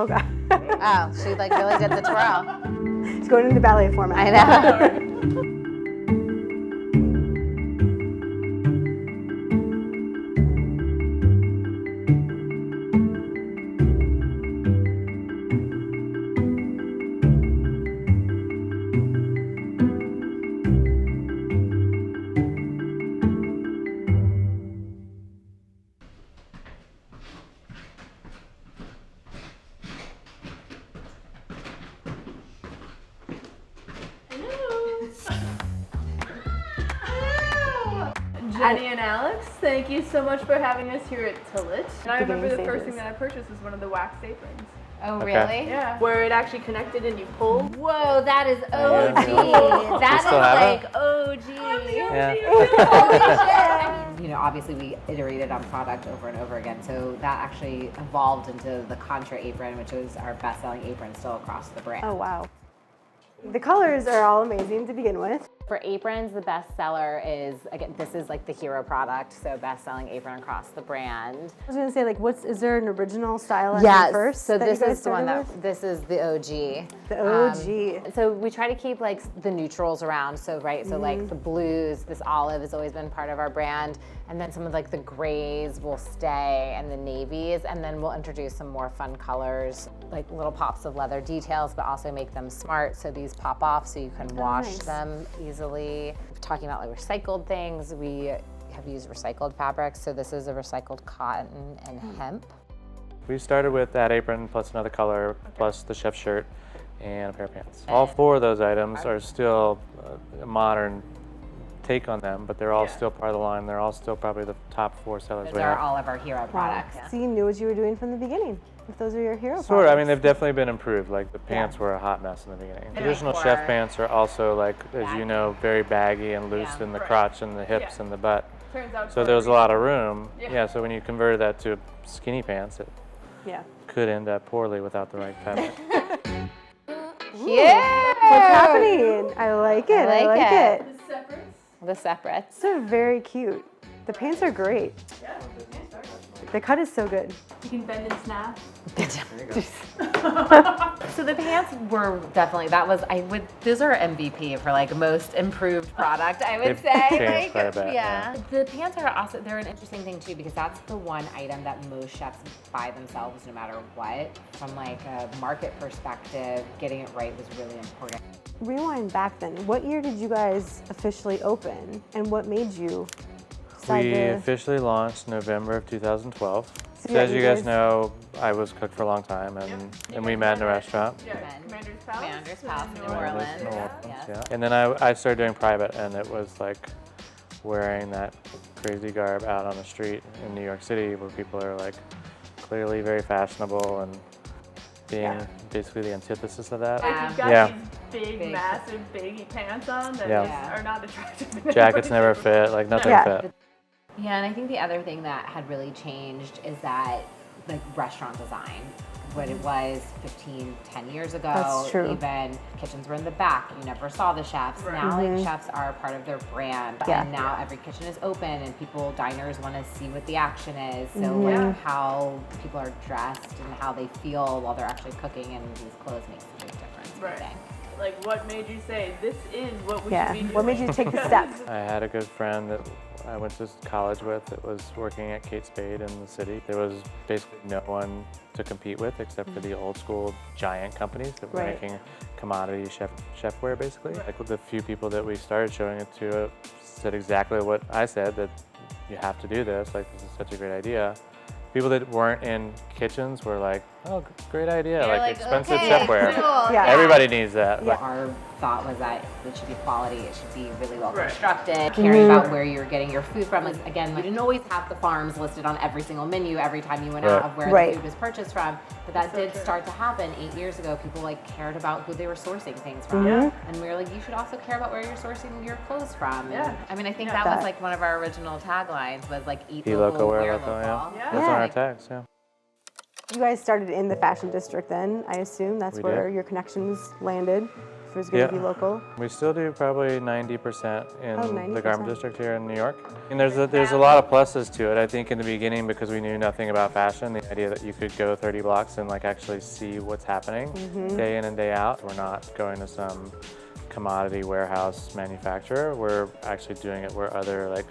yoga. Oh, she like really did the twirl. It's going into ballet format. I know. Jenny and Alex, thank you so much for having us here at Tilit. And I remember the first thing that I purchased was one of the wax aprons. Oh, Okay. really? Yeah. Where it actually connected and you pull. Whoa, that is Yeah. OG. That is still have like it? OG. Yeah. Holy shit. You know, obviously we iterated on product over and over again, so that actually evolved into the Contra apron, which is our best-selling apron still across the brand. Oh, wow. The colors are all amazing to begin with. For aprons, the best seller is, again, this is like the hero product, so best-selling apron across the brand. I was gonna say, like, is there an original style on here first? So that this you guys is the one started that, with? this is the OG. The OG. So we try to keep like the neutrals around, so like the blues, this olive has always been part of our brand, and then some of like the grays will stay, and the navies, and then we'll introduce some more fun colors, like little pops of leather details, but also make them smart, so these pop off so you can wash nice. them easily. Talking about like recycled things, we have used recycled fabrics, so this is a recycled cotton and hemp. We started with that apron plus another color, plus the chef shirt and a pair of pants. All four of those items are still a modern take on them, but they're all still part of the line. They're all still probably the top 4 sellers Those we are have. all of our hero products. So you knew what you were doing from the beginning. If those are your hero Sort of. I mean, products. they've definitely been improved. Like the pants were a hot mess in the beginning. Traditional chef pants are also like, as you know, very baggy and loose in the crotch and the hips and the butt. Turns out So there was a lot of room. Yeah. So when you converted that to skinny pants, it could end up poorly without the right fabric. Yeah! What's happening? I like it. I like it. The separates. The separates. These are very cute. The pants are great. Yeah, the pants are. The cut is so good. You can bend and snap. So the pants were definitely, those are MVP for like most improved product, I would They've say. changed quite a bit, Yeah. The pants are also, they're an interesting thing too, because that's the one item that most chefs buy themselves no matter what. From like a market perspective, getting it right was really important. Rewind back then. What year did you guys officially open, and what made you decide We to? officially launched November of 2012. So So yeah, as you you guys guys- know, I was cook for a long time, and we met in a restaurant. Yeah, Commander's Palace. Commander's Palace in New New Orleans. Orleans, Yes. yeah. And then I started doing private, and it was like wearing that crazy garb out on the street in New York City, where people are like clearly very fashionable and being basically the antithesis of that. Like you've got Yeah. these big, massive, baggy pants on that Yeah. just are not attractive. in Jackets anybody's never shape. fit, like nothing Yeah. fit. Yeah, and I think the other thing that had really changed is that like restaurant design. What it was 10 years ago. That's true. Even kitchens were in the back. You never saw the chefs. Now like chefs are part of their brand. Yeah. And now every kitchen is open and diners want to see what the action is. So like how people are dressed and how they feel while they're actually cooking in these clothes makes a big difference. I Right. think. Like what made you say, this is what we Yeah. should be doing? What made you take the step? I had a good friend that I went to college with that was working at Kate Spade in the city. There was basically no one to compete with except for the old school giant companies that were Right. making commodity chefware basically. Like the few people that we started showing it to said exactly what I said, that you have to do this, like this is such a great idea. People that weren't in kitchens were like, oh, great idea, They're like expensive okay, chefware. cool, Yeah. Everybody needs that. Yeah. Our thought was that it should be quality, it should be really well Right. constructed, caring about where you're getting your food from. Like, again, we didn't always have the farms listed on every single menu every time you went out of where Right. the food was purchased from, but that did start to happen 8 years ago. People like cared about who they were sourcing things from. And we were like, you should also care about where you're sourcing your clothes from. Yeah. And, I mean, I think that was like one of our original taglines was like eat Be local, local, wear wear local, local. yeah. That's on our tags, yeah. You guys started in the fashion district then, I assume. That's We where did. your connections landed was going to be local? We still do probably 90% in 90%. the garment district here in New York. And there's a lot of pluses to it. I think in the beginning, because we knew nothing about fashion, the idea that you could go 30 blocks and like actually see what's happening day in and day out. We're not going to some commodity warehouse manufacturer. We're actually doing it where other like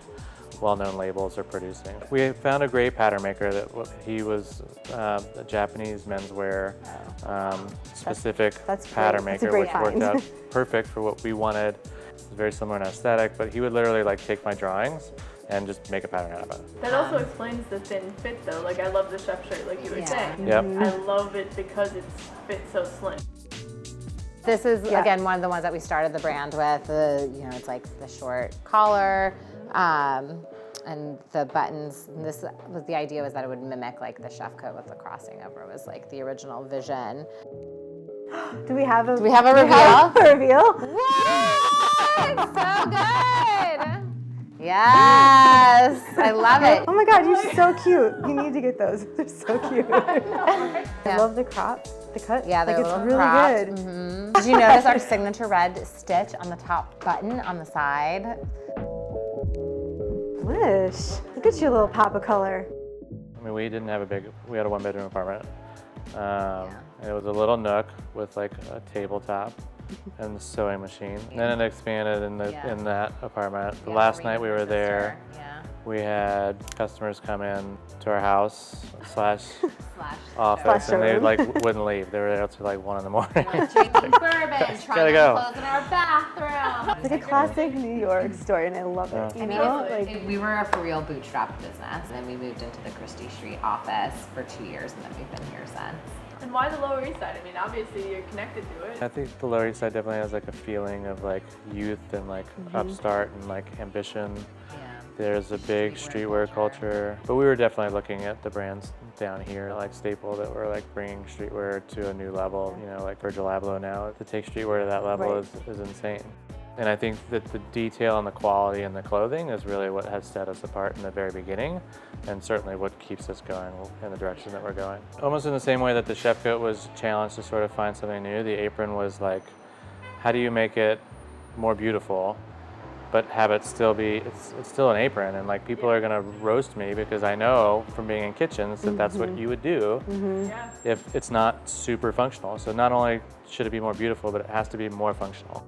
well-known labels are producing. We found a great pattern maker that he was a Japanese menswear specific pattern maker, which worked out perfect for what we wanted. It's very similar in aesthetic, but he would literally like take my drawings and just make a pattern out of it. That also explains the thin fit though. Like I love the chef shirt, like you were saying. Yep. I love it because it fits so slim. This is again one of the ones that we started the brand with. It's like the short collar. And the buttons, and this was the idea was that it would mimic like the chef coat with the crossing over was like the original vision. Do we have a reveal? What? So good! Yes, I love it. Oh my God, you're so cute. You need to get those. They're so cute. I love the crop, the cut. Yeah, they're like, a it's little really cropped. good. Mm-hmm. Did you notice our signature red stitch on the top button on the side? Lish, look at your little pop of color. I mean, we had a one-bedroom apartment. And it was a little nook with like a tabletop and the sewing machine. Then it expanded in that apartment. The last night we were there, we had customers come in to our house / office, and they like wouldn't leave. They were there till like 1 in the morning. Drinking bourbon, trying on clothes in our bathroom. It's like a classic New York story, and I love it. I mean, we were a for real bootstrap business, and then we moved into the Christie Street office for 2 years, and then we've been here since. And why the Lower East Side? I mean, obviously you're connected to it. I think the Lower East Side definitely has like a feeling of like youth and like upstart and like ambition. There's a big streetwear culture, but we were definitely looking at the brands down here, like Staple, that were like bringing streetwear to a new level. You know, like Virgil Abloh now. To take streetwear to that level is insane. And I think that the detail and the quality and the clothing is really what has set us apart in the very beginning, and certainly what keeps us going in the direction that we're going. Almost in the same way that the chef coat was challenged to sort of find something new, the apron was like, how do you make it more beautiful, but have it still be, it's still an apron, and like people are gonna roast me because I know from being in kitchens that that's what you would do if it's not super functional. So not only should it be more beautiful, but it has to be more functional.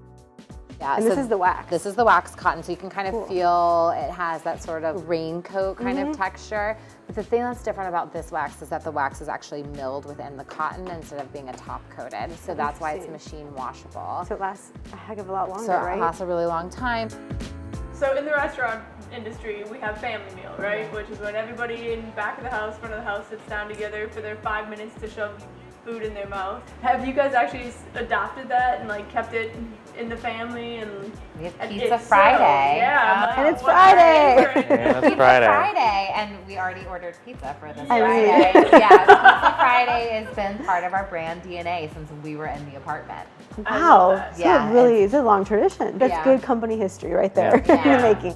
Yeah, And so this is the wax. This is the wax cotton, so you can kind of feel it has that sort of raincoat kind of texture. But the thing that's different about this wax is that the wax is actually milled within the cotton instead of being a top coated. So that's why it's machine washable. So it lasts a heck of a lot longer, So right? it lasts a really long time. So in the restaurant industry, we have family meal, right? Which is when everybody in back of the house, front of the house sits down together for their 5 minutes to shove food in their mouth. Have you guys actually adopted that and like kept it in the family? And We have Pizza Friday. And it's Friday. Yeah, that's Pizza Friday, and we already ordered pizza for this Friday. Yeah, Pizza Friday has been part of our brand DNA since we were in the apartment. Wow. So Yeah, it really is a long tradition. That's good company history right there in the making.